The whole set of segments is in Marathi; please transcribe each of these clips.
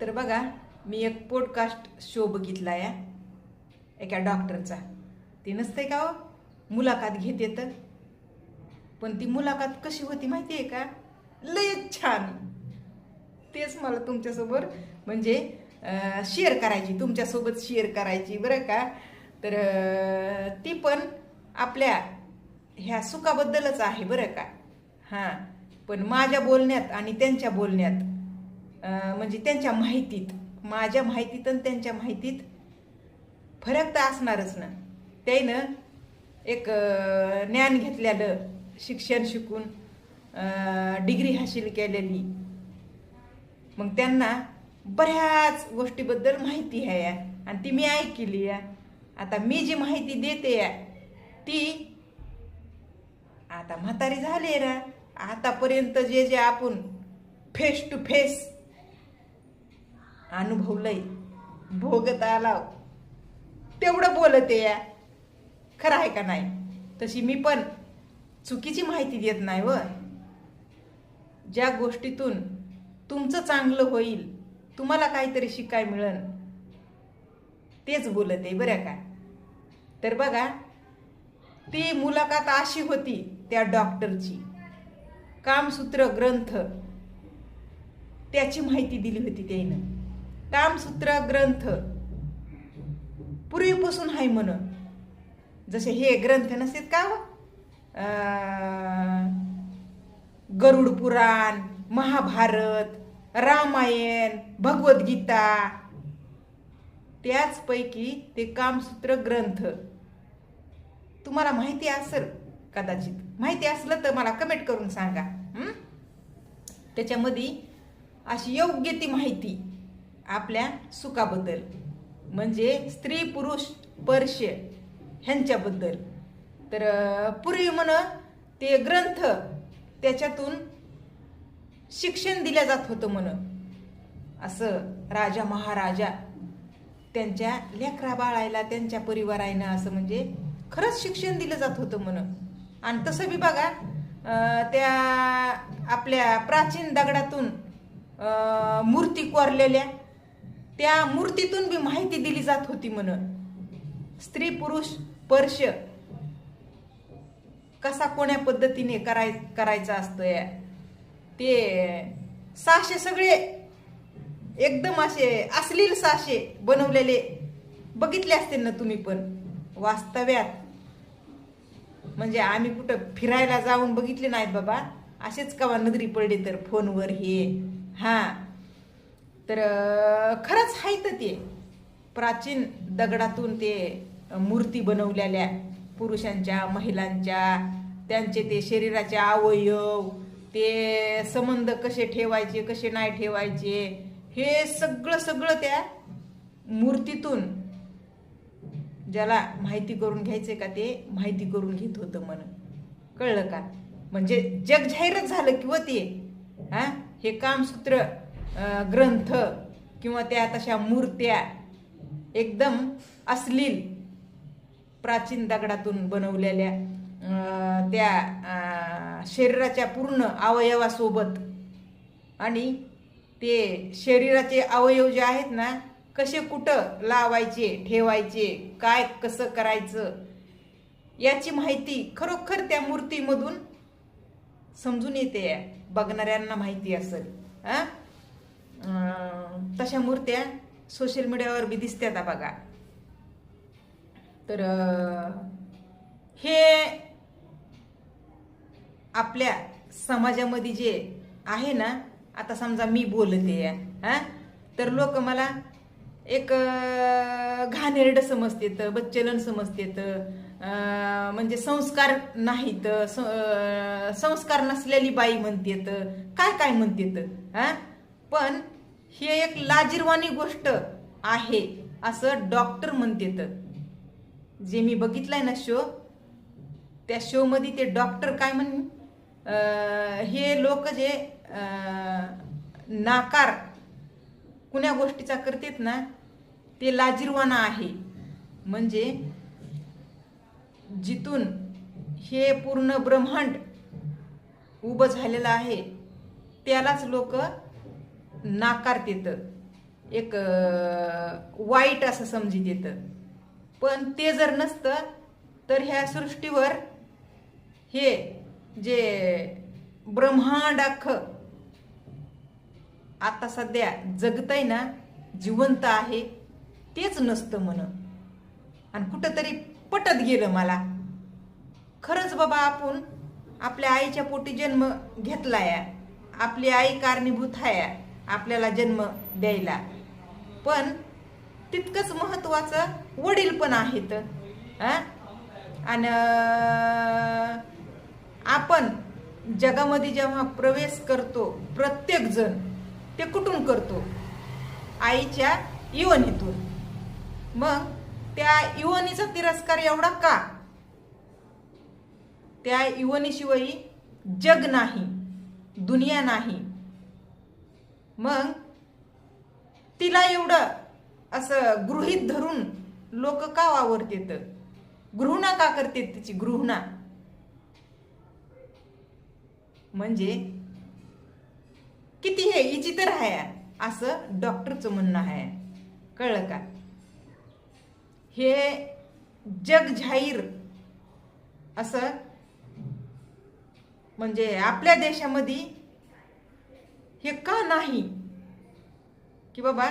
तर बघा, मी एक पॉडकास्ट शो बघितला या एका डॉक्टरचा. ते नसतंय का हो, मुलाखत घेत येतं. पण ती मुलाखत कशी होती माहिती आहे का? लय छान. तेच मला तुमच्यासोबत म्हणजे शेअर करायची, तुमच्यासोबत शेअर करायची बरं का. तर ती पण आपल्या ह्या सुखाबद्दलच आहे बरं का. हां, पण माझ्या बोलण्यात आणि त्यांच्या बोलण्यात म्हणजे त्यांच्या माहितीत, माझ्या माहितीत आणि त्यांच्या माहितीत फरक तर असणारच ना. त्यानं एक ज्ञान घेतलेलं, शिक्षण शिकून डिग्री हासिल केलेली, मग त्यांना बऱ्याच गोष्टीबद्दल माहिती आहे या, आणि ती मी ऐकली या. आता मी जी माहिती देते या ती आता म्हातारी झाली ना, आतापर्यंत जे जे आपण फेस टू फेस अनुभवलंय, भोगत आलाव, तेवढं बोलते या. खरं आहे का नाही? तशी मी पण चुकीची माहिती देत नाही व. ज्या गोष्टीतून तुमचं चांगलं होईल, तुम्हाला काहीतरी शिकाय मिळेल, तेच बोलते बरं का. तर बघा, ती मुलाखत अशी होती त्या डॉक्टरची. कामसूत्र ग्रंथ त्याची माहिती दिली होती त्यानं. कामसूत्र ग्रंथ पूर्वीपासून आहे म्हण. जसे हे ग्रंथ नसतात का, गरुड पुराण, महाभारत, रामायण, भगवद्गीता, त्याचपैकी ते कामसूत्र ग्रंथ. तुम्हाला माहिती असेल, कदाचित माहिती असलं तर मला कमेंट करून सांगा. त्याच्यामध्ये अशी योग्य ती माहिती आपल्या सुखाबद्दल, म्हणजे स्त्री पुरुष स्पर्श ह्यांच्याबद्दल. तर पूर्वी म्हण ते ग्रंथ, त्याच्यातून शिक्षण दिलं जात होतं म्हण. असं राजा महाराजा त्यांच्या लेकरा बाळायला, त्यांच्या परिवारानं असं म्हणजे खरंच शिक्षण दिलं जात होतं म्हण. आणि तसं बी बघा, त्या आपल्या प्राचीन दगडातून मूर्ती कोरलेल्या, त्या मूर्तीतून बी माहिती दिली जात होती म्हण. स्त्री पुरुष स्पर्श कसा कोण्या पद्धतीने करायचा असतोय. ते साशे सगळे एकदम असे अश्लील साशे बनवलेले बघितले असतील ना तुम्ही पण वास्तव्यात. म्हणजे आम्ही कुठं फिरायला जाऊन बघितले नाहीत बाबा, असेच कवा नजरी पडले तर फोनवर हे. तर खरंच आहे तर ते प्राचीन दगडातून ते मूर्ती बनवलेल्या पुरुषांच्या, महिलांच्या, त्यांचे ते शरीराचे अवयव, ते संबंध कसे ठेवायचे, कसे नाही ठेवायचे, हे सगळं त्या मूर्तीतून ज्याला माहिती करून घ्यायचे का ते माहिती करून घेत होतं म्हण. कळलं का? म्हणजे जग जाहीरच झालं किंवा ते हे कामसूत्र ग्रंथ किंवा त्या तशा मूर्त्या एकदम अश्लील प्राचीन दगडातून बनवलेल्या, त्या शरीराच्या पूर्ण अवयवासोबत, आणि ते शरीराचे अवयव जे आहेत ना, कसे कुठं लावायचे, ठेवायचे, काय कसं करायचं, याची माहिती खरोखर त्या मूर्तीमधून समजून येते. बघणाऱ्यांना माहिती असेल. तशा मूर्त्या सोशल मीडियावर बी दिसतात बघा. तर हे आपल्या समाजामध्ये जे आहे ना, आता समजा मी बोलते तर लोक मला एक घाणेरडं समजतेत, बच्चलन समजतेत, म्हणजे संस्कार नाहीत, संस्कार नसलेली बाई म्हणतेत, काय काय म्हणतेत. पण हे एक लाजिरवाणी गोष्ट आहे असं डॉक्टर म्हणतेत. जे मी बघितलंय ना शो, त्या शो मध्ये ते डॉक्टर काय हे लोक जे नाकार कुण्या गोष्टीचा करतात ना, ते लाजिरवाना आहे. म्हणजे जिथून हे पूर्ण ब्रह्मांड उभं झालेलं आहे त्यालाच लोक नाकारतात. एक वाईट असं समजित येतं. पण ते जर नसतं तर ह्या सृष्टीवर हे जे ब्रह्मांड अख्खं आता सध्या जगतय ना, जिवंत आहे, तेच नसतं म्हण. आणि कुठंतरी पटत गेलं मला, खरंच बाबा आपण आपल्या आईच्या पोटी जन्म घेतलाय, आपली आई कारणीभूत आहे आपल्याला जन्म द्यायला, पण तितकंच महत्वाचं वडील पण आहेत. आणि आपण जगामध्ये जेव्हा प्रवेश करतो प्रत्येक जण, ते कुठून करतो? आईच्या योनीतून. मग त्या योनीचा तिरस्कार एवढा का? त्या योनीशिवाय जग नाही, दुनिया नाही. मग तिला एवढं असं गृहीत धरून लोक का वावरतेत? गृहणा का करते तिची? गृहणा म्हणजे किती हे विचित्र आहे असं डॉक्टरचं म्हणणं आहे. कळलं का? हे जग जाहीर असं म्हणजे आपल्या देशामध्ये हे का नाही की बाबा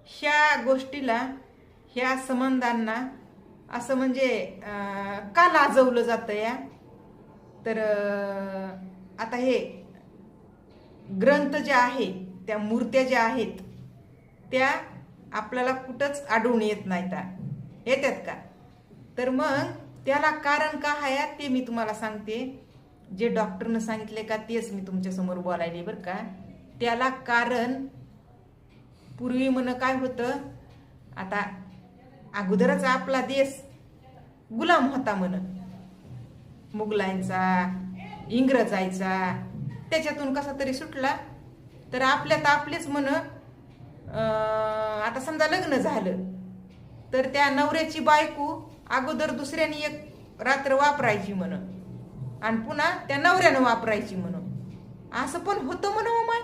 ह्या गोष्टीला, ह्या संबंधांना असं म्हणजे का लाजवलं जातं या? तर आता हे ग्रंथ जे आहे, त्या मूर्त्या ज्या आहेत, त्या आपल्याला कुठंच आढळून येत नाहीत. येतात का? तर मग त्याला कारण का आहे ते मी तुम्हाला सांगते. जे डॉक्टरनं सांगितले का तेच मी तुमच्या समोर बोलायले बरं का. त्याला कारण पूर्वी म्हण काय होतं, आता अगोदरच आपला देश गुलाम होता म्हण, मुघलांचा, इंग्रजांचा. त्याच्यातून कसा तरी सुटला तर आपल्यात आपलेच म्हण. आता समजा लग्न झालं तर त्या नवऱ्याची बायको अगोदर दुसऱ्याने एक रात्र वापरायची म्हण, आणि पुन्हा त्या नवऱ्यानं वापरायची म्हण. असं पण होतं म्हण माय.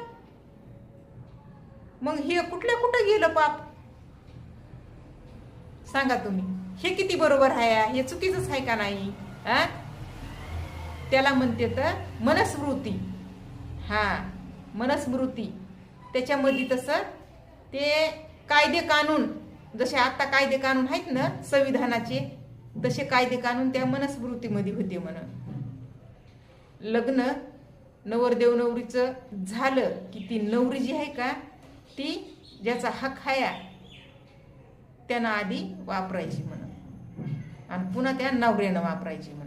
मग हे कुठं गेलं पाप? सांगा तुम्ही, हे किती बरोबर आहे? हे चुकीचंच आहे का नाही? त्याला म्हणते तर मनस्मृती. मनस्मृती. त्याच्यामध्ये तसं ते कायदे कानून, जसे आता कायदे कानून आहेत ना संविधानाचे, तसे कायदे कानून त्या मनस्मृतीमध्ये होते म्हण. लग्न नवरदेव नवरीचं झालं की ती नवरी जी आहे का, ती ज्याचा हक आहे त्यानं आधी वापरायची म्हण, आणि पुन्हा त्या नवऱ्यानं वापरायची म्हण.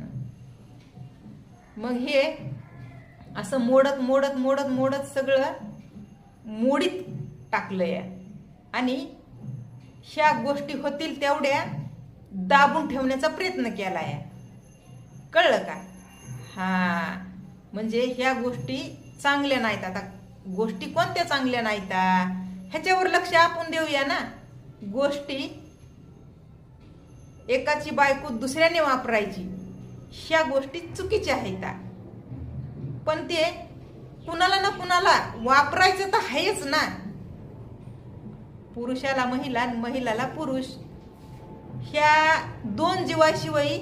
मग हे असं मोडत मोडत मोडत मोडत सगळं मोडीत टाकलंय. आणि ह्या गोष्टी होतील तेवढ्या दाबून ठेवण्याचा प्रयत्न केलाय. कळलं का? म्हणजे ह्या गोष्टी चांगल्या नाहीत. आता गोष्टी कोणत्या चांगल्या नाहीत ह्याच्यावर लक्ष आपण देऊया ना. गोष्टी एकाची बायको दुसऱ्याने वापरायची, ह्या गोष्टी चुकीच्या आहेत. पण ते कुणाला ना कुणाला वापरायचं तर आहेच ना. पुरुषाला महिला, महिलाला पुरुष, ह्या दोन जीवाशिवाय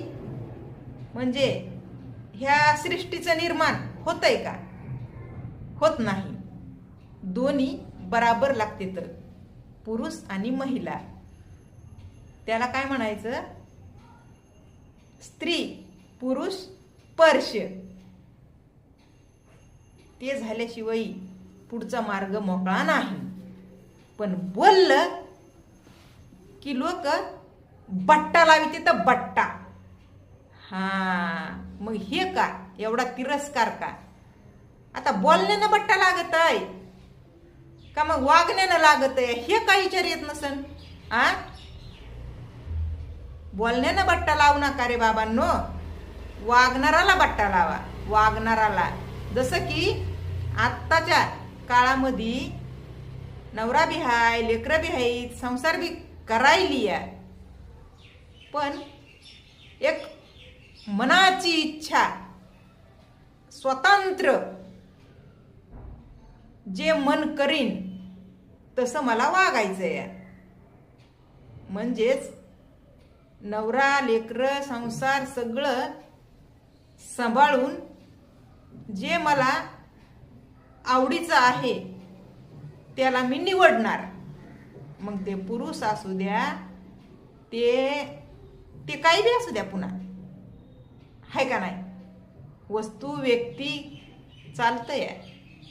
म्हणजे ह्या सृष्टीचं निर्माण होतंय का? होत नाही. दोन्ही बराबर लागते. तर पुरुष आणि महिला, त्याला काय म्हणायचं? स्त्री पुरुष स्पर्श. ते झाल्याशिवाय पुढचा मार्ग मोकळा नाही. पण बोललं की लोक बट्टा लाविते तर बट्टा. मग हे का एवढा तिरस्कार का? आता बोलण्यानं बट्टा लागत आहे का मग वागण्यानं लागत आहे? हे काही विचार येत नसन. बोलण्यानं बट्टा लावू नका रे बाबांनो, वागणाराला बट्टा लावा. वागणाराला. जसं की आत्ताच्या काळामध्ये नवरा बी हाय, लेकरं बी आहेत, संसार बी करायली आहे, पण एक मनाची इच्छा, स्वतंत्र जे मन करीन तसं मला वागायचंय. म्हणजेच नवरा लेकरं संसार सगळं सांभाळून जे मला आवडीचं आहे त्याला मी निवडणार. मग ते पुरुष असू द्या, ते काही बी असू द्या, पुन्हा आहे का नाही. वस्तू व्यक्ती चालतंय.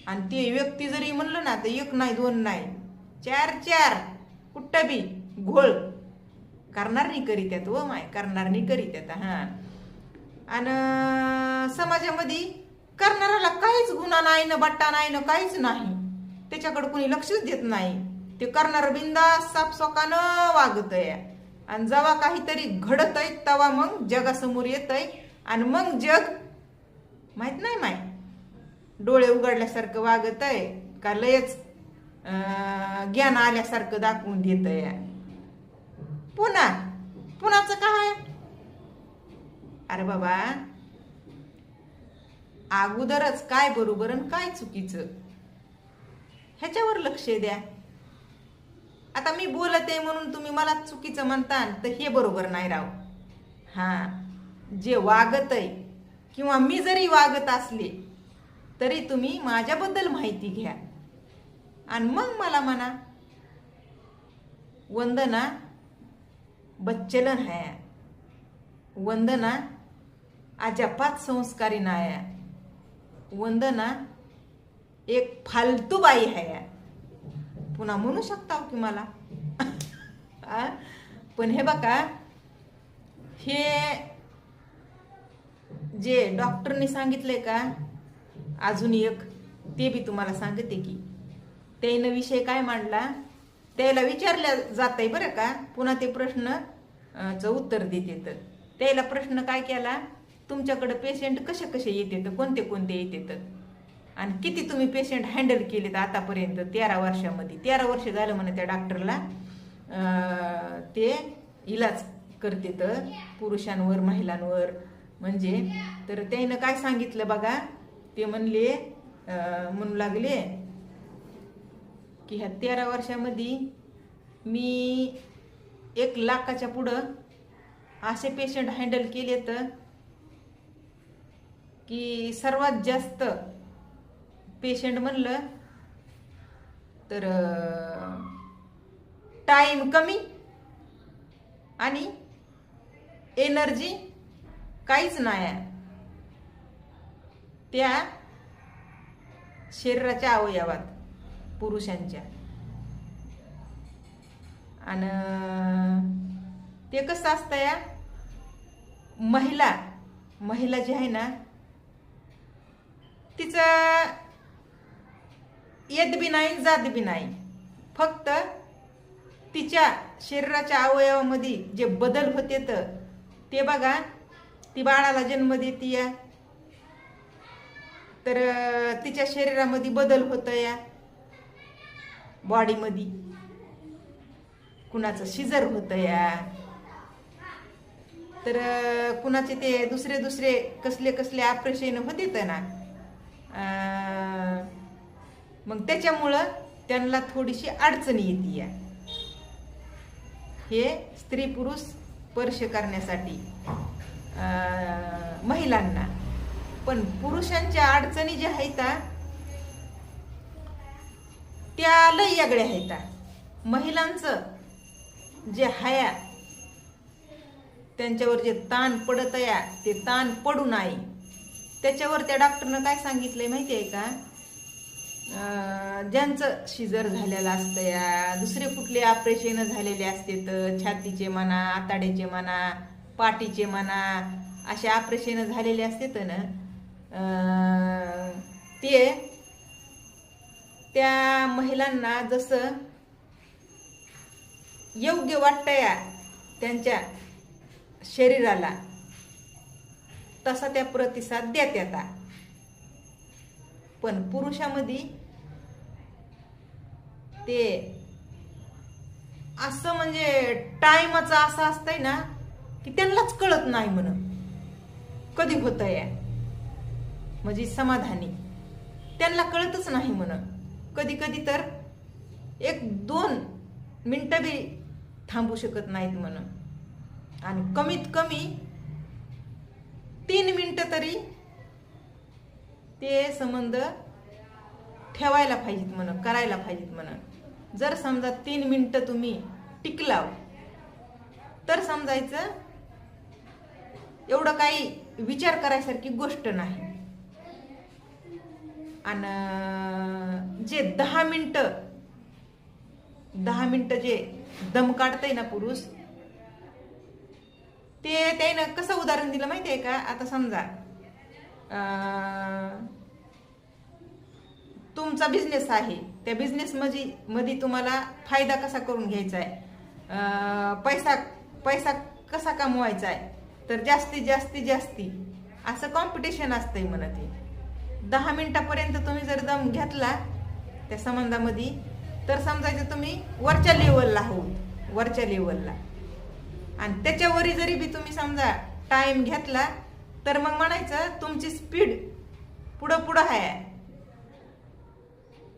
आणि ते व्यक्ती जरी म्हणलं ना तर एक नाही दोन नाही, चार कुठं बी घोळ करणार नाही करीत येत. व माय करणार नाही करीत येत. हां. आणि समाजामध्ये करणाऱ्याला काहीच गुन्हा नाही ना बट्टा नाही ना काहीच नाही. त्याच्याकडे कोणी लक्षच देत नाही. ते करणारं बिंदास साफसोकानं वागतंय. आणि जेव्हा काहीतरी घडतंय तेव्हा मग जगासमोर येतंय. आणि मग जग माहित नाही माय डोळे उघडल्यासारखं वागतंय का लयच ज्ञान आल्यासारखं दाखवून देतंय. पुन्हाचं काय. अरे बाबा, अगोदरच काय बरोबर आणि काय चुकीचं ह्याच्यावर लक्ष द्या. आता मी बोलते म्हणून तुम्ही मला चुकीचं म्हणता तर हे बरोबर नाही राव. हां, जे वागत आहे किंवा मी जरी वागत असले तरी तुम्ही माझ्याबद्दल माहिती घ्या आणि मग मला म्हणा. वंदना बच्चलन है, वंदना अजपात संस्कारी नाया, वंदना एक फालतू बाई है. पुन्हा म्हणू शकता की मला. पण हे बघा, हे जे डॉक्टरने सांगितलंय का अजून एक ते बी तुम्हाला सांगते की त्यानं विषय काय मांडला त्याला विचारलं जातंय बरं का. पुन्हा ते प्रश्नचं उत्तर देते. तर त्याला प्रश्न काय केला, तुमच्याकडे पेशंट कसे येते, कोणते येते आणि किती तुम्ही पेशंट हँडल केलेत आतापर्यंत 13 वर्षामध्ये. 13 वर्ष झालं म्हणे त्या डॉक्टरला ते इलाज करते तर पुरुषांवर महिलांवर. म्हणजे तर त्यानं काय सांगितलं बघा, ते म्हणू लागले की ह्या 13 वर्षामध्ये मी 1 लाखाच्या पुढं असे पेशंट हँडल केले तर की सर्वात जास्त पेशंट म्हणलं तर टाइम कमी आणि एनर्जी काहीच नाही त्या शरीराच्या अवयवात पुरुषांच्या. आणि ते कसं असतं या महिला जी आहे ना तिचं येत बी नाही जात बी नाही. फक्त तिच्या शरीराच्या अवयवामध्ये जे बदल होते ते बघा, ती बाळाला जन्म देते या तर तिच्या शरीरामध्ये बदल होत या बॉडीमध्ये. कुणाचं शिजर होत या तर कुणाचे ते दुसरे कसले ऑपरेशन होते ना. मग त्याच्यामुळं त्यांना थोडीशी अडचणी येते या हे स्त्री पुरुष स्पर्श करण्यासाठी महिलांना. पण पुरुषांच्या अडचणी ज्या आहेत त्या लय वेगळ्या आहेत. महिलांचं जे हाया त्यांच्यावर जे ताण पडत या ते ताण पडू नये त्याच्यावर त्या डॉक्टरनं काय सांगितलंय माहिती आहे का, ज्यांचं शिजर झालेलं असतं या दुसरे कुठले ऑपरेशन झालेले असते तर छातीचे म्हणा, आताड्याचे म्हणा, पाठीचे म्हणा असे ऑपरेशन झालेले असते तर ना ते त्या महिलांना जसं योग्य वाटतं या त्यांच्या शरीराला तसा त्या प्रतिसाद देतात. पण पुरुषामध्ये ते असं म्हणजे टाइमचं असं असतंय ना की त्यांनाच कळत नाही म्हणून कधी होतंय म्हणजे समाधानी त्यांना कळतच नाही म्हणून. कधी तर 1-2 मिनिटं बी थांबू शकत नाहीत म्हणून. आणि कमीत कमी 3 मिनिटं तरी ते संबंध ठेवायला पाहिजेत म्हणून, करायला पाहिजेत म्हणून. जर समजा 3 मिनिटं तुम्ही टिकलाव तर समजायचं एवढं काही विचार करायसारखी गोष्ट नाही. आणि जे 10 मिनिटं जे दम काढतंय ना पुरुष, ते त्यानं कसं उदाहरण दिलं माहिती आहे का? आता समजा तुमचा बिझनेस आहे, त्या बिझनेस मध्ये तुम्हाला फायदा कसा करून घ्यायचा आहे, पैसा कसा कमवायचा आहे, तर जास्ती असं कॉम्पिटिशन असतंय म्हणा. ते 10 मिनिटापर्यंत तुम्ही जर दम घेतला त्या संबंधामध्ये तर समजायचं तुम्ही वरच्या लेवलला आहोत, वरच्या लेवलला. आणि त्याच्यावरी जरी बी तुम्ही समजा टाइम घेतला तर मग म्हणायचं तुमची स्पीड पुढं आहे.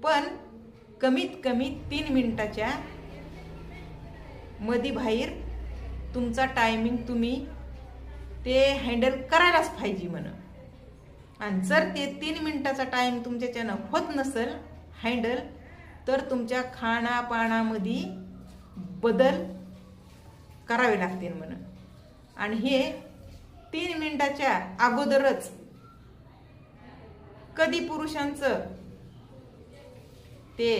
पण कमीत कमी 3 मिनिटाच्या मध्ये बाहेर तुमचा टायमिंग तुम्ही ते हँडल करायलाच पाहिजे म्हणून. आणि जर ते 3 मिनिटाचा टाइम तुमच्याच्यानं होत नसेल हँडल, तर तुमच्या खाण्यापाण्यामध्ये बदल करावे लागतील म्हणून. आणि हे 3 मिनिटाच्या अगोदरच कधी पुरुषांचं ते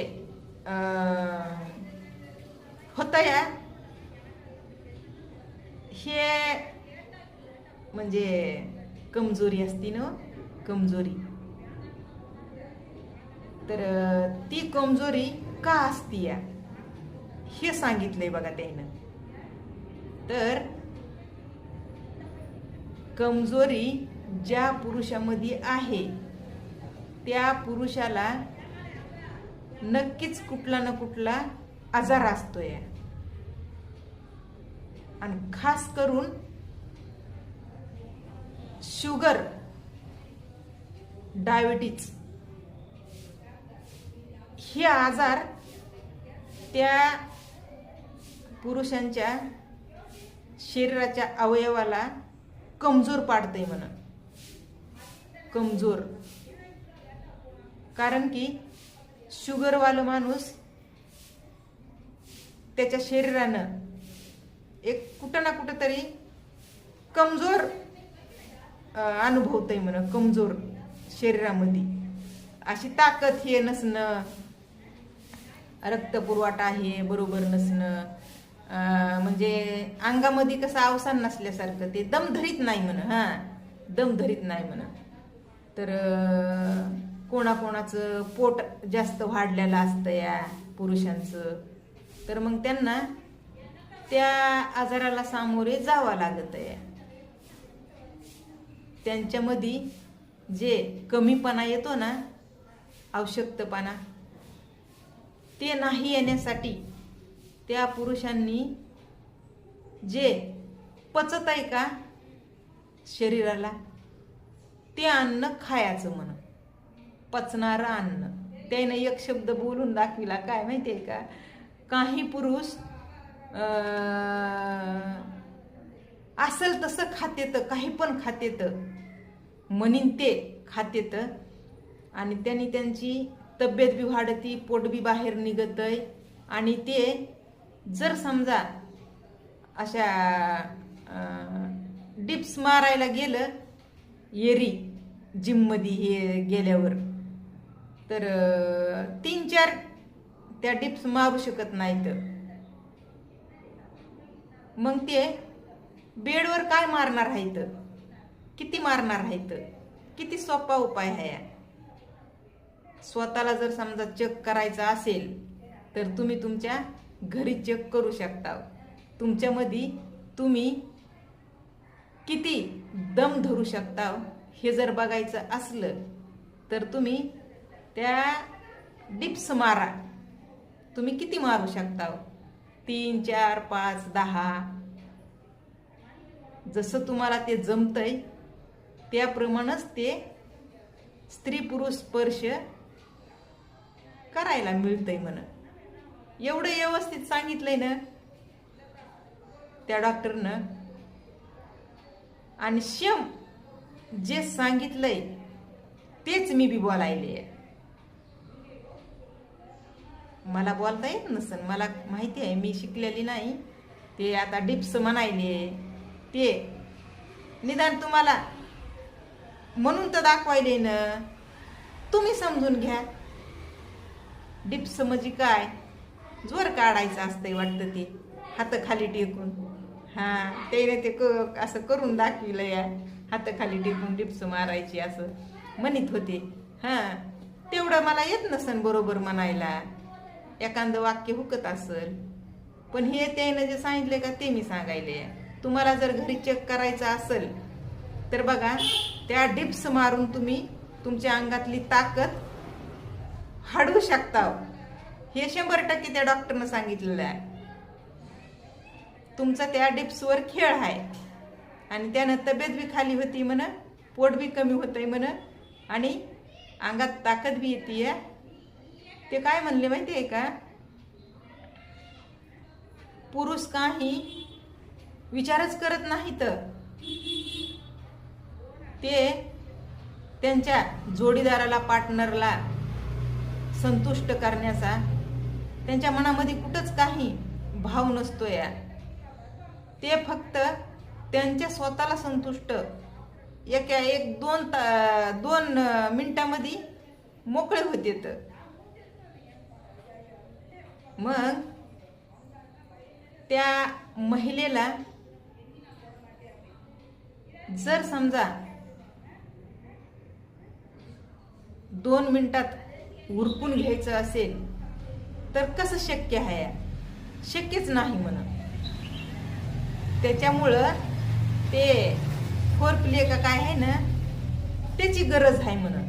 होतं या, हे म्हणजे कमजोरी असती ना, कमजोरी. तर ती कमजोरी का असती या हे सांगितलंय बघा त्यानं. तर कमजोरी ज्या पुरुषामध्ये आहे त्या पुरुषाला नक्कीच कुठला ना कुठला आजार असतोय. आणि खास करून शुगर, डायबिटीज हे आजार त्या पुरुषांच्या शरीराच्या अवयवाला कमजोर पाडतंय म्हणा, कमजोर. कारण की शुगरवाला माणूस त्याच्या शरीरानं एक कुठं ना कुठं तरी कमजोर अनुभवतंय म्हणा, कमजोर शरीरामध्ये अशी ताकद हे नसणं, रक्तपुरवठा हे बरोबर नसणं, म्हणजे अंगामध्ये कसं अवसान नसल्यासारखं, ते दम धरीत नाही म्हणा, दम धरीत नाही म्हणा. तर कोणाकोणाचं पोट जास्त वाढलेलं असतं या पुरुषांचं, तर मग त्यांना त्या आजाराला सामोरे जावं लागत आहे. त्यांच्यामध्ये जे कमीपणा येतो ना, अशक्तपणा, ते नाही येण्यासाठी त्या पुरुषांनी जे पचत आहे का शरीराला ते अन्न खायचं म्हणून, पचणारं अन्न. त्याने एक शब्द बोलून दाखविला, काय माहिती आहे का? काही पुरुष असेल तसं खातेत, काही पण खातेत, म्हणीन ते खातेत, आणि त्यांनी त्यांची तब्येत बी वाढती, पोट बी बाहेर निघतय. आणि ते जर समजा अशा डिप्स मारायला गेलं एरी जिममध्ये हे गेल्यावर, तर 3-4 त्या डिप्स मारू शकत नाहीत. मग ते बेडवर काय मारणार आहेत, किती मारणार आहेत? किती सोपा उपाय आहे. स्वतःला जर समजा चेक करायचा असेल तर तुम्ही तुमच्या घरी चेक करू शकता. तुमच्यामध्ये तुम्ही किती दम धरू शकता हे जर बघायचं असलं तर तुम्ही त्या डिप्स मारा. तुम्ही किती मारू शकता? 3, 4, 5, 10, जसं तुम्हाला ते जमतंय त्याप्रमाणेच ते स्त्री पुरुष स्पर्श करायला मिळतंय म्हणा. एवढं व्यवस्थित सांगितलंय ना त्या डॉक्टरनं, आणि शेम जे सांगितलंय तेच मी बी बोलायले. मला बोलता येत नसन, मला माहिती आहे, मी शिकलेली नाही. ते आता डिप्स म्हणायले ते निदान तुम्हाला म्हणून तर दाखवायले ना, तुम्ही समजून घ्या. डिप्स म्हणजे काय, जोर काढायचं असतंय वाटतं, ते हात खाली टेकून. त्याने ते असं करून दाखविलं या, हात खाली टेकून डिप्स मारायची असं म्हणत होते. तेवढं मला येत नसन बरोबर म्हणायला, एखादं वाक्य हुकत असल, पण हे त्याने जे सांगितले का ते मी सांगायले. तुम्हाला जर घरी चेक करायचं असेल तर बघा, त्या डिप्स मारून तुम्ही तुमच्या अंगातली ताकद हाडू शकता. हे 100% त्या डॉक्टरनं सांगितलेलं आहे. तुमचा त्या डिप्सवर खेळ आहे, आणि त्यानं तब्येत बी खाली होती म्हण, पोट बी कमी होतंय म्हण, आणि अंगात ताकद बी येते. ते काय म्हणले माहिती आहे का, पुरुष काही विचारच करत नाहीत, ते त्यांच्या जोडीदाराला, पार्टनरला संतुष्ट करण्याचा त्यांच्या मनामध्ये कुठंच काही भाव नसतो या. ते फक्त त्यांच्या स्वतःला संतुष्ट दोन मिनिटामध्ये मोकळे होते. मग त्या महिलेला जर समजा 2 मिनिटात उरकून घ्यायचं असेल तर कसं शक्य आहे, शक्यच नाही म्हणून. त्याच्यामुळं ते फोरप्ले का काय आहे ना, त्याची गरज आहे म्हणून.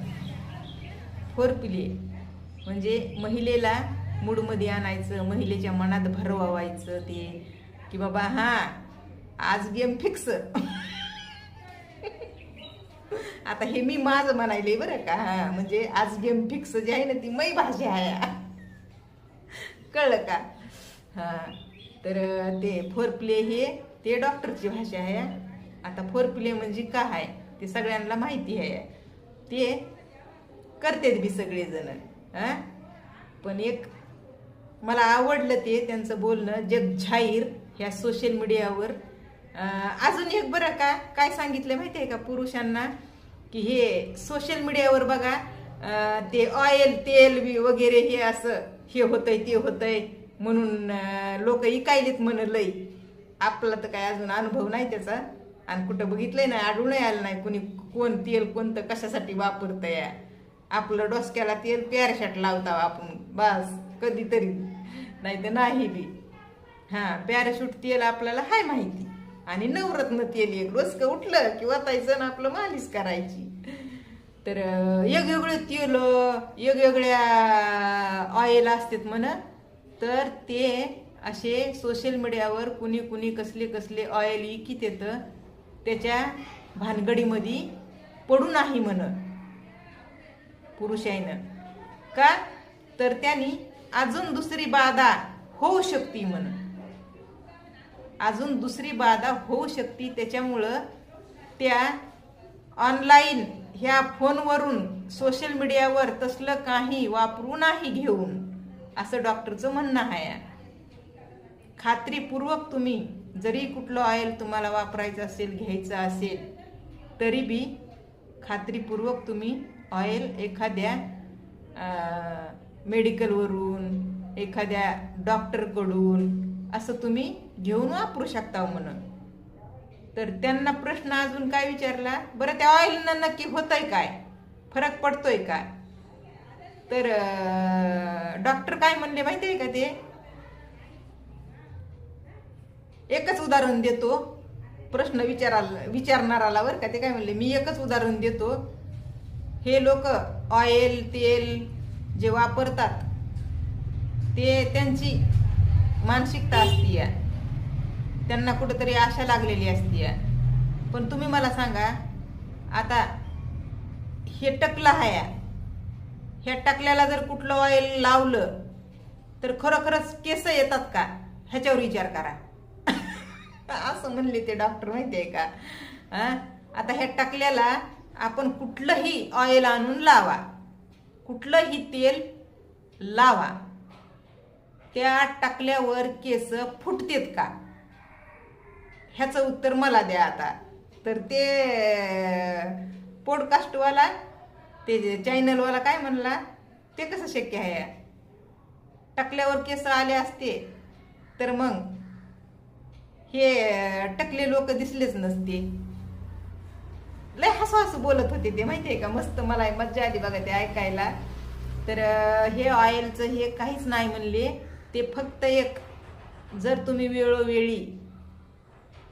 फोरप्ले म्हणजे महिलेला मूडमध्ये आणायचं, महिलेच्या मनात भरवायचं ते, की बाबा आज गेम फिक्स. आता हे मी माझं म्हणायले बरं का, म्हणजे आज गेम फिक्स जे आहे ना, ती मै भाषा आहे, कळलं का. तर ते फोरप्ले हे ते डॉक्टरची भाषा आहे. आता फोरप्ले म्हणजे काय आहे ते सगळ्यांना माहिती आहे, ते करतेत बी सगळेजण. पण एक मला आवडलं ते त्यांचं बोलणं, जग जाहीर ह्या सोशल मीडियावर. अजून एक बरं का, काय सांगितलं माहिती आहे का पुरुषांना, की हे सोशल मीडियावर बघा, ते ऑइल तेल वगैरे हे असं हे होतंय ते होतंय म्हणून लोक इकायलेत म्हणलंय. आपला तर काय अजून अनुभव नाही त्याचा, आणि कुठं बघितलंय नाही, आढळून आलं नाही कुणी कोण तेल कोणतं कशासाठी वापरतंय. आपलं डोसक्याला तेल पॅराशूट लावता आपण बस कधीतरी, नाही तर नाही बी. पॅराशूट तेल आपल्याला हाय माहिती, आणि नवरत्न तेल एक डोसकं उठलं की वाचायचं ना आपलं मालिश करायची. तर वेगवेगळे तेल वेगवेगळ्या ऑइल असतात म्हण. तर ते असे सोशल मीडियावर कुणी कुणी कसले कसले ऑइल इकित येतं, त्याच्या भानगडीमध्ये पडू नाही म्हण पुरुषाईनं. का तर त्यांनी अजून दुसरी बाधा होऊ शकते म्हण, अजून दुसरी बाधा होऊ शकते. त्याच्यामुळं त्या ऑनलाईन ह्या फोनवरून सोशल मीडियावर तसलं काही वापरू नाही घेऊन, असं डॉक्टरचं म्हणणं आहे. खात्रीपूर्वक तुम्ही जरी कुठलं ऑइल तुम्हाला वापरायचं असेल, घ्यायचं असेल, तरी बी खात्रीपूर्वक तुम्ही ऑइल एखाद्या मेडिकलवरून, एखाद्या डॉक्टरकडून असं तुम्ही घेऊन वापरू शकता म्हणून. तर त्यांना प्रश्न अजून काय विचारला, बरं त्या ऑइलनं नक्की होतंय काय, फरक पडतोय काय. तर डॉक्टर काय म्हणले माहिती आहे का, ते एकच उदाहरण देतो, प्रश्न विचारणाराला बरं का. ते काय म्हणले, मी एकच उदाहरण देतो. हे लोक ऑइल तेल जे वापरतात ते त्यांची मानसिकता असती, त्यांना कुठंतरी आशा लागलेली असती. पण तुम्ही मला सांगा, आता हे टकलं आहे, ह्या टकल्याला जर कुठलं ऑइल लावलं तर खरोखरच केस येतात का ह्याच्यावर विचार करा. असं म्हणले ते डॉक्टर, माहिती आहे का. आता ह्या टाकल्याला आपण कुठलंही ऑइल आणून लावा, कुठलंही तेल लावा, त्या टाकल्यावर केस फुटतेत का, ह्याचं उत्तर मला द्या आता. तर ते पॉडकास्टवाला, ते चॅनलवाला काय म्हणला, ते कसं शक्य आहे. टाकल्यावर केस आले असते तर मग हे टकले लोक दिसलेच नसते. लय हसू बोलत होते ते, माहितीये का. मस्त मला मज्जा आली बघा ते ऐकायला. तर हे ऑइलचं हे काहीच नाही म्हणले, ते फक्त एक, जर तुम्ही वेळोवेळी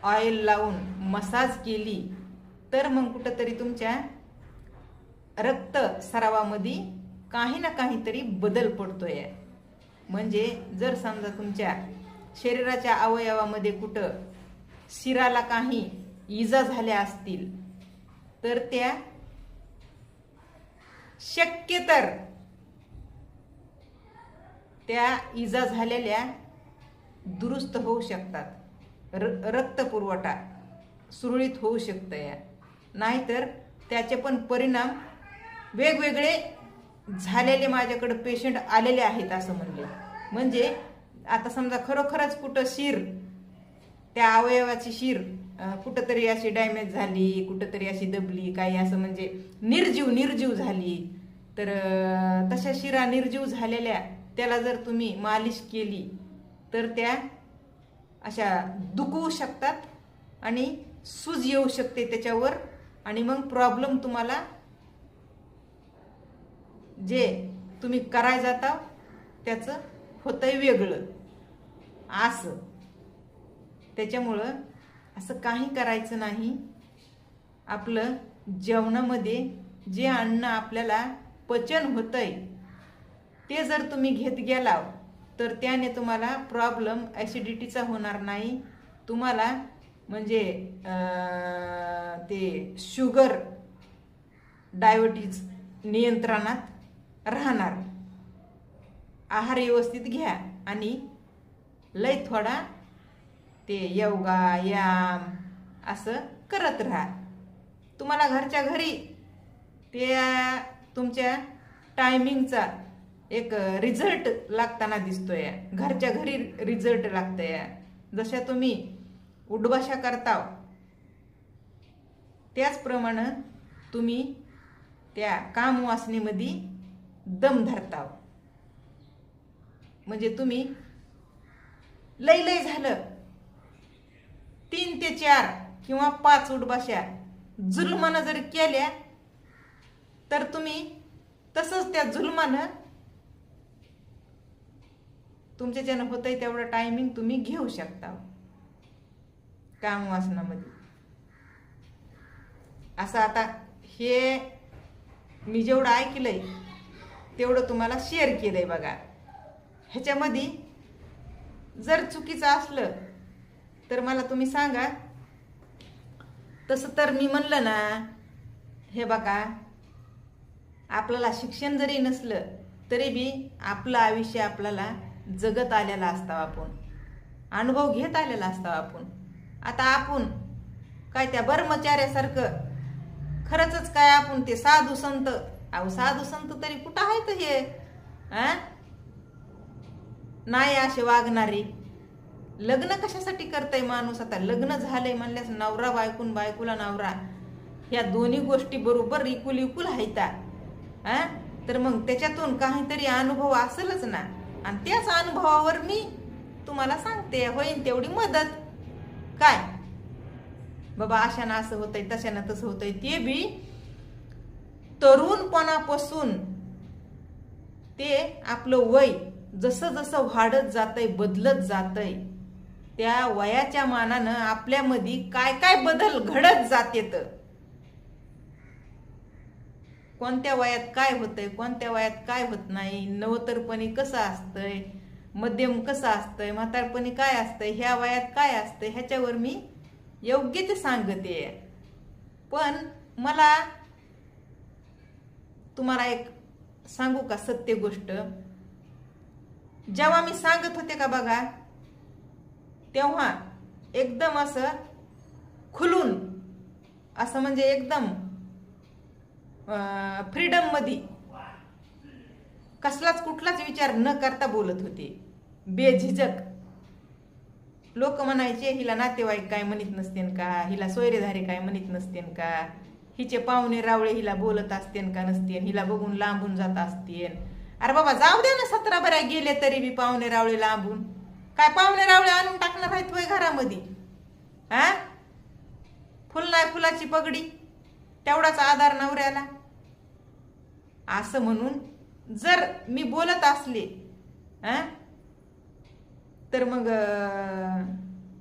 ऑइल लावून मसाज केली तर मग कुठंतरी तुमच्या रक्त सरावामध्ये काही ना काहीतरी बदल पडतोय. म्हणजे जर समजा तुमच्या शरीराच्या अवयवामध्ये कुठं शिराला काही इजा झाल्या असतील तर त्या शक्यतर त्या इजा झालेल्या दुरुस्त होऊ शकतात. रक्तपुरवठा सुरळीत होऊ शकतं. नाहीतर त्याचे पण परिणाम वेगवेगळे झालेले माझ्याकडे पेशंट आलेले आहेत असं म्हणले. म्हणजे आता समजा खरोखरच कुठं शिर, त्या अवयवाची शिर कुठंतरी अशी डॅमेज झाली, कुठंतरी अशी दबली, काही असं म्हणजे निर्जीव झाली, तर तशा शिरा निर्जीव झालेल्या त्याला जर तुम्ही मालिश केली तर त्या अशा दुखवू शकतात आणि सूज येऊ शकते त्याच्यावर, आणि मग प्रॉब्लेम तुम्हाला जे तुम्ही कराय जाता त्याचं होतंय वेगळं असं. त्याच्यामुळं असं काही करायचं नाही. आपलं जेवणामध्ये जे अन्न आपल्याला पचन होतंय ते जर तुम्ही घेत गेला तर त्याने तुम्हाला प्रॉब्लेम ॲसिडिटीचा होणार नाही. तुम्हाला म्हणजे ते शुगर, डायबिटीज नियंत्रणात राहणार. आहार व्यवस्थित घ्या आणि लय थोडा ते योगा व्यायाम असं करत राहा. तुम्हाला घरच्या घरी ते तुमच्या टायमिंगचा एक रिझल्ट लागताना दिसतोय. घरच्या घरी रिझल्ट लागतोय. जशा तुम्ही उठबशा करता त्याचप्रमाणे तुम्ही त्या कामवासनेमध्ये दम धरता. म्हणजे तुम्ही लय झालं 3 ते 4 किंवा 5 उठबशा जुलमानं जर केल्या तर तुम्ही तसंच त्या जुलमानं तुमच्या ज्यानं होतंय तेवढं टायमिंग तुम्ही घेऊ शकता कामवासनामध्ये. असं आता हे मी जेवढं ऐकलंय तेवढं तुम्हाला शेअर केलंय बघा. ह्याच्यामध्ये जर चुकीचं असलं तर मला तुम्ही सांगा. तसं तर मी म्हणलं ना, हे बघा, आपल्याला शिक्षण जरी नसलं तरी बी आपलं आयुष्य आपल्याला जगत आलेला असता, आपण अनुभव घेत आलेला असता आपण. आता आपण काय त्या ब्रह्मचार्यासारखं खरंच काय आपण ते साधू संत, साधू संत तरी कुठं आहेत हे, नाही असे वागणारे. लग्न कशासाठी करताय माणूस. आता लग्न झालंय म्हणल्यास नवरा बायकून, बायकोला नवरा, ह्या दोन्ही गोष्टी बरोबर इकुल आहेत. तर मग त्याच्यातून काहीतरी अनुभव असेलच ना, आणि त्याच अनुभवावर मी तुम्हाला सांगते, होईन तेवढी मदत. काय बाबा अशानं असं होतंय, तशानं तसं होतंय, ते बी तरुणपणापासून ते आपलं वय जसं जसं वाढत जातंय, बदलत जातंय, त्या वयाच्या मानानं आपल्यामध्ये काय काय बदल घडत जातेत. कोणत्या वयात काय होतंय, कोणत्या वयात काय होत नाही, नवतरपणी कसं असतंय, मध्यम कसं असतंय, म्हातारपणी काय असतंय, ह्या वयात काय असतंय, ह्याच्यावर मी योग्य ते सांगते. पण मला तुम्हाला एक सांगू का सत्य गोष्ट. जेव्हा मी सांगत होते का बघा, तेव्हा एकदम असं खुलून, असं म्हणजे एकदम फ्रीडम मध्ये, कसलाच कुठलाच विचार न करता बोलत होते, बेझिझक. लोक म्हणायचे हिला नातेवाईक काय म्हणत नसतेन का, हिला सोयरेधारे काय म्हणत नसतेन का, हिचे पाहुणे रावळे हिला बोलत असतेन का नसतेन, हिला बघून लांबून जात असतेन. अरे बाबा जाऊ द्या ना, 17 बऱ्या गेले तरी बी पाहुणे रावळे लांबून. काय पाहुणे रावळे आणून टाकणार आहेत वय घरामध्ये? हा, फुल नाही फुलाची पगडी, तेवढाच आधार नवऱ्याला. असं म्हणून जर मी बोलत असले तर मग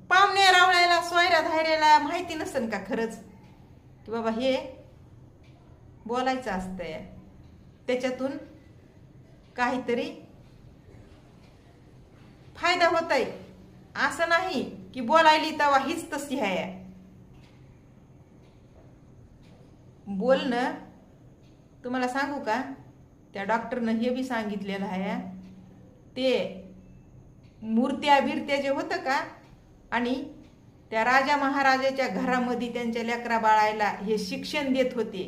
पाहुणे रावळ्याला सोयऱ्या धायऱ्याला माहिती नसेल का खरंच की बाबा हे बोलायचं असतंय, त्याच्यातून काहीतरी फायदा होत आहे. असं नाही की बोलायली तवा हीच तशी आहे. बोलणं, तुम्हाला सांगू का, त्या डॉक्टरनं हे बी सांगितलेलं आहे, ते मूर्त्या बिरत्या जे होतं का, आणि त्या राजा महाराजाच्या घरामध्ये त्यांच्या लेकरा बाळायला हे शिक्षण देत होते,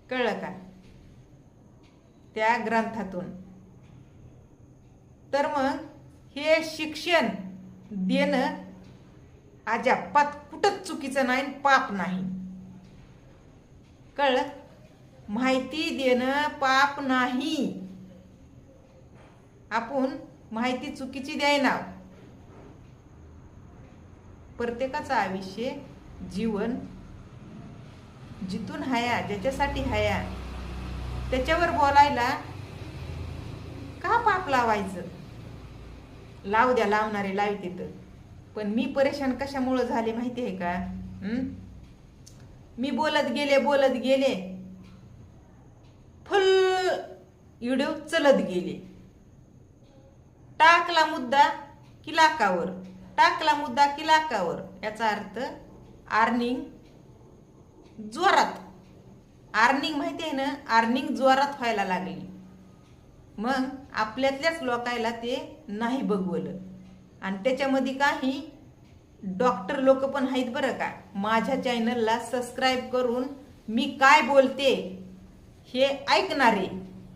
कळलं का, त्या ग्रंथातून. तर मग हे शिक्षण देणं अजापात कुठंच चुकीचं नाही, पाप नाही, कळलं. माहिती देणं पाप नाही. आपण माहिती चुकीची द्यायना. प्रत्येकाचं आयुष्य, जीवन जिथून हाया, ज्याच्यासाठी हाया, त्याच्यावर बोलायला का पाप लावायचं? लावू द्या, लावणारे लावते तर. पण मी परेशान कशामुळं झाले माहिती आहे का? मी बोलत गेले फुल व्हिडिओ चलत गेले. टाकला मुद्दा की लाखावर, टाकला मुद्दा की लाखावर. याचा अर्थ अर्निंग जोरात, अर्निंग माहिती आहे ना, अर्निंग जोरात व्हायला लागली. मग आपल्यातल्याच लोकायला ते नाही बघवलं. आणि त्याच्यामध्ये काही डॉक्टर लोक पण आहेत बरं का, माझ्या चॅनलला सबस्क्राईब करून मी काय बोलते हे ऐकणारे.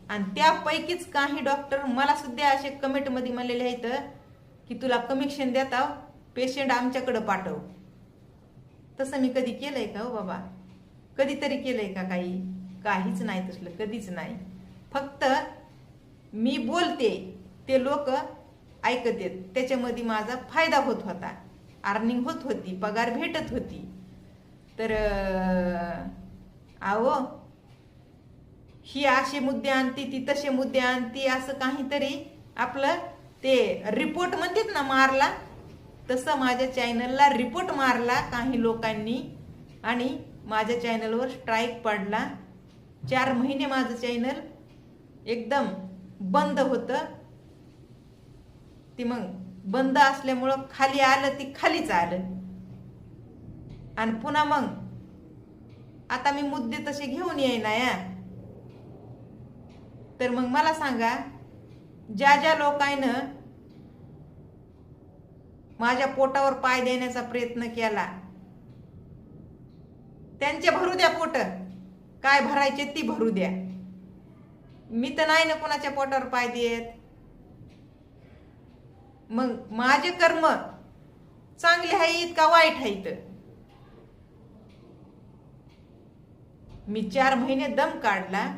आणि त्यापैकीच काही डॉक्टर मला सुद्धा असे कमेंटमध्ये म्हणलेले आहेत की तुला कमिशन देता, पेशंट आमच्याकडं पाठव. तसं मी कधी केलंय का हो बाबा? कधीतरी केलंय का काही? काहीच नाही तसलं, कधीच नाही. फक्त मी बोलते, ते लोक ऐकत येत, त्याच्यामध्ये माझा फायदा होत होता, अर्निंग होत होती, पगार भेटत होती. तर आहो, ही असे मुद्दे आणती, ती तसे मुद्दे आणती, असं काहीतरी आपलं ते रिपोर्ट म्हणतात ना, मारला, तसं माझ्या चॅनलला रिपोर्ट मारला काही लोकांनी. आणि माझ्या चॅनलवर स्ट्राईक पडला. 4 महिने माझं चॅनल एकदम बंद होतं. ती मग बंद असल्यामुळं खाली आलं, ती खालीच आलं. आणि पुन्हा मग आता मी मुद्दे तसे घेऊन येईना या. तर मग मला सांगा, ज्या ज्या लोकांना माझ्या पोटावर पाय देण्याचा प्रयत्न केला, त्यांचे भरू द्या पोट, काय भरायचे ती भरू द्या. मी तर नाही ना कोणाच्या पोटावर पाय देत. मग माझे कर्म चांगले आहेत का वाईट आहेत? मी 4 महिने दम काढला.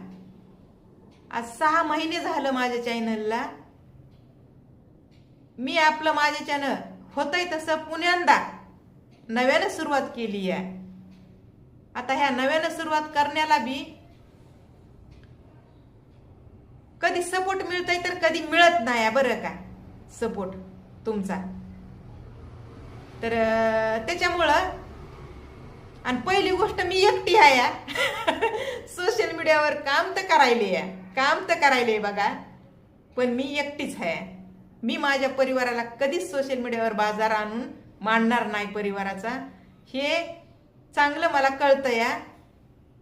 आज 6 महिने झालं माझ्या चॅनलला. मी आपलं माझ्या चॅनल होतंय तसं पुण्यांदा नव्यानं सुरुवात केली आहे. आता ह्या नव्यानं सुरुवात करण्याला बी कधी सपोर्ट मिळतंय तर कधी मिळत नाही बरं का सपोर्ट तुमचा. तर त्याच्यामुळं, आणि पहिली गोष्ट मी एकटी आहे सोशल मीडियावर काम तर करायले बघा, पण मी एकटीच आहे. मी माझ्या परिवाराला कधीच सोशल मीडियावर बाजार आणून मांडणार नाही परिवाराचा. हे चांगलं मला कळतं या.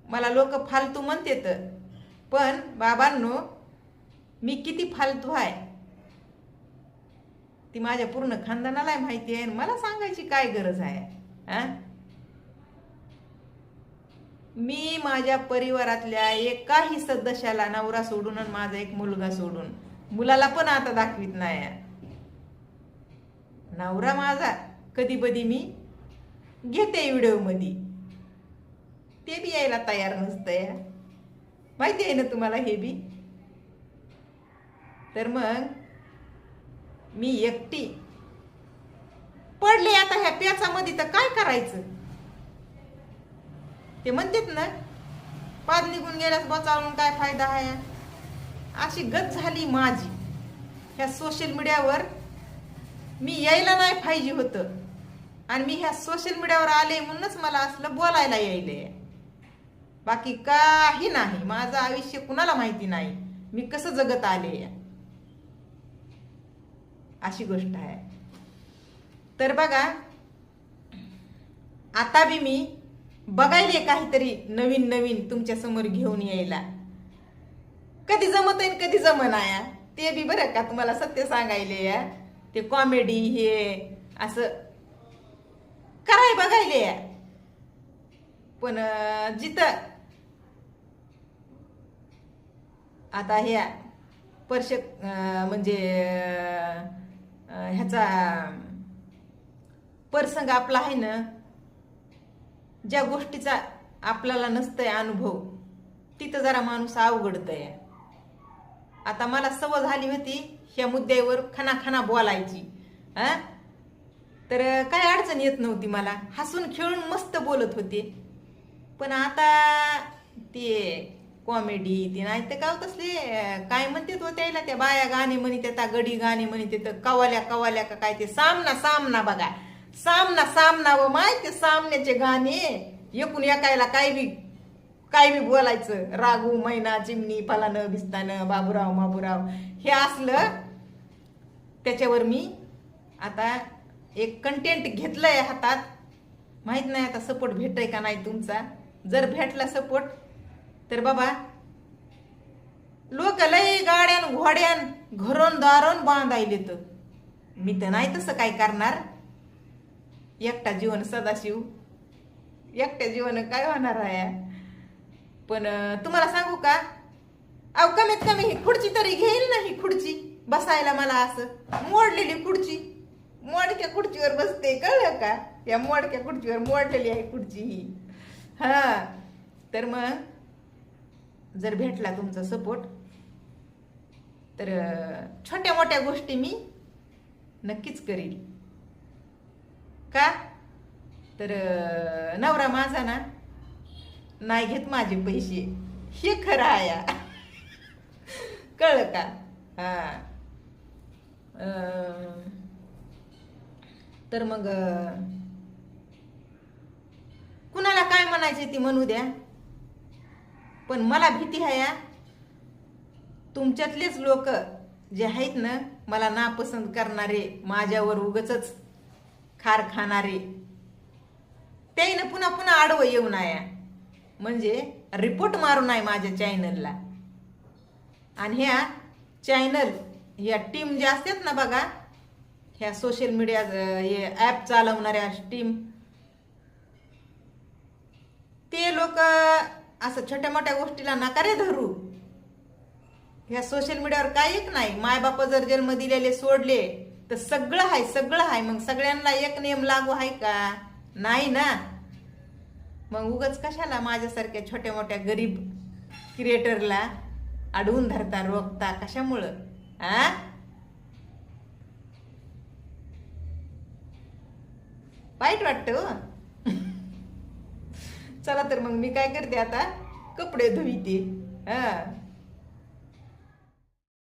मला लोक फालतू म्हणतात, पण बाबांनो, मी किती फालतू आहे ती माझ्या पूर्ण खानदानाला माहिती आहे, मला सांगायची काय गरज आहे? हा, मी माझ्या परिवारातल्या एकाही सदस्याला, नवरा सोडून आणि माझा एक मुलगा सोडून, मुलाला पण आता दाखवित नाही. नवरा माझा कधी कधी मी घेते व्हिडिओ मध्ये, ते बी यायला तयार नसतंय. माहिती आहे ना तुम्हाला हे बी. तर मग मी एकटी पडले आता ह्या प्याचामध्ये, तर काय करायचं? ते म्हणतात ना, पाद निघून गेल्यास बचावून काय फायदा आहे. अशी गत झाली माझी. ह्या सोशल मीडियावर मी यायला नाही पाहिजे होतं, आणि मी ह्या सोशल मीडियावर आले म्हणूनच मला असलं बोलायला यायले. बाकी काही नाही. माझं आयुष्य कुणाला माहिती नाही, मी कसं जगत आले, अशी गोष्ट आहे. तर बघा, आता बी मी बघायले काहीतरी नवीन नवीन तुमच्या समोर घेऊन यायला. कधी जमत आहे कधी जमना या, ते बी बरं का तुम्हाला सत्य सांगायले या. ते कॉमेडी हे असं कराय बघायले या. पण जिथं आता ह्या म्हणजे ह्याचा प्रसंग आपला आहे ना, ज्या गोष्टीचा आपल्याला नसतंय अनुभव, तिथं जरा माणूस अवघडतंय. आता मला सवय झाली होती ह्या मुद्द्यावर खनाखना बोलायची, तर काय अडचण येत नव्हती मला, हसून खेळून मस्त बोलत होते. पण आता ते कॉमेडी ते नाही तर काय तसले काय म्हणतात होते त्याला, त्या बाया गाणे म्हणते, त्या गडी गाणे म्हणते, कवाल्या कवाल्या का काय, ते सामना सामना बघा, सामना सामना व माहिती सामन्याचे गाणे एकूण एकायला काय बी बोलायचं. रागू मैना चिमणी फलानं भिस्तानं बाबूराव माबूराव हे असलं. त्याच्यावर मी आता एक कंटेंट घेतलंय हातात. माहित नाही आता सपोर्ट भेटय का नाही तुमचा. जर भेटला सपोर्ट तर बाबा, लोक लय गाड्यान घोड्यान घरून दारून बांधायले, तर मी तर नाही तसं काय करणार. एकटा जीवन सदाशिव, एकट्या जीवन काय होणार आहे. पण तुम्हाला सांगू का, अहो कमीत कमी ही खुर्ची तरी घेईल ना. ही खुर्ची बसायला मला असं मोडलेली खुर्ची, मोडक्या खुर्चीवर बसते, कळलं का? या मोडक्या खुर्चीवर मोडलेली आहे खुर्ची ही. हा, तर मग जर भेटला तुमचा सपोर्ट तर छोट्या मोठ्या गोष्टी मी नक्कीच करील. का तर नवरा माझा ना नाही घेत माझे पैसे, हे खरं आहे. कळलं का? हा, तर मग कुणाला काय म्हणायचे ती म्हणू द्या. पण मला भीती आहे तुमच्यातलेच लोक जे आहेत ना, मला नापसंत करणारे, माझ्यावर उगचच खार खाणारे, त्याईनं पुन्हा पुन्हा आडवं येऊ नये, म्हणजे रिपोर्ट मारू नये माझ्या चॅनलला. आणि ह्या चॅनल ह्या टीम जे असतात ना बघा, ह्या सोशल मीडिया हे ॲप चालवणाऱ्या टीम, ते लोक असं छोट्या मोठ्या गोष्टीला नकारे धरू. ह्या सोशल मीडियावर काही एक नाही. मायबाप जर जन्म दिलेले सोडले तर सगळं आहे, सगळं आहे. मग सगळ्यांना एक नियम लागू आहे का? नाही ना. मग उगाच कशाला माझ्यासारख्या छोट्या मोठ्या गरीब क्रिएटरला अडवून धरता, रोखता कशामुळं? वाईट वाटतं. चला तर मग मी काय करते आता, कपडे धुईते.